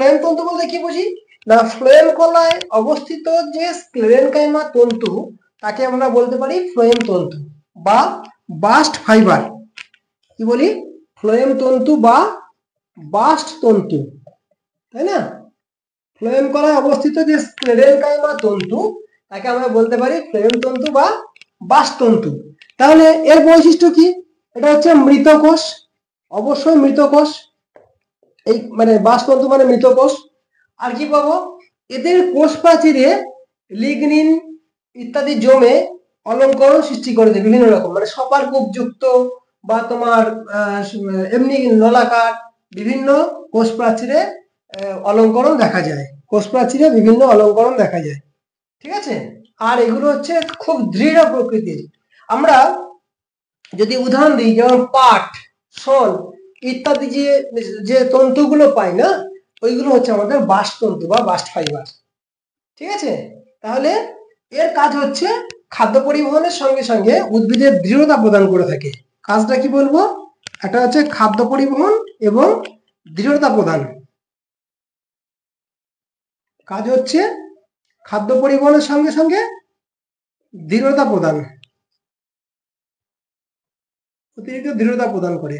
Phloem তন্তু বলতে কি বুঝি না, ফ্লোয়েম কলায় অবস্থিত যে স্ক্লেরেনকাইমা তন্তু তাকে আমরা বলতে পারি ফ্লোয়েম তন্তু বা বাস্ট ফাইবার। কি বলি? ফ্লোয়েম তন্তু বা বাস্ট তন্তু, তাই না? ফ্লোয়েম কলায় অবস্থিত যে স্ক্লেরেনকাইমা তন্তু তাকে আমরা বলতে পারি ফ্লোয়েম তন্তু বা বাস্ট তন্তু। তাহলে এর বৈশিষ্ট্য কি? এটা হচ্ছে মৃত কোষ, অবশ্যই মৃত কোষ, এই মানে বাস্ট তন্তু মানে মৃত কোষ। আর কি পাবো? এদের কোষ প্রাচীরে লিগনিন ইত্যাদি জমে অলঙ্করণ সৃষ্টি করে দেয় বিভিন্ন রকম, মানে সপারকূপযুক্ত বা তোমার এমনি নলাকার বিভিন্ন কোষ প্রাচীরে অলঙ্করণ দেখা যায়, কোষ প্রাচীরে বিভিন্ন অলঙ্করণ দেখা যায়, ঠিক আছে? আর এগুলো হচ্ছে খুব দৃঢ় প্রকৃতির। আমরা যদি উদাহরণ দিই, যেমন পাট, শোল ইত্যাদি যে তন্তুগুলো পাই না, ওইগুলো হচ্ছে আমাদের বাস্ট তন্তু বা বাস্ট ফাইবার, ঠিক আছে? তাহলে এর কাজ হচ্ছে খাদ্য পরিবহনের সঙ্গে সঙ্গে উদ্ভিদের দৃঢ়তা প্রদান করে থাকে। কাজটা কি বলবো? একটা হচ্ছে খাদ্য পরিবহন এবং দৃঢ়তা প্রদান। কাজ হচ্ছে খাদ্য পরিবহনের সঙ্গে সঙ্গে দৃঢ়তা প্রদান, অতিরিক্ত দৃঢ়তা প্রদান করে।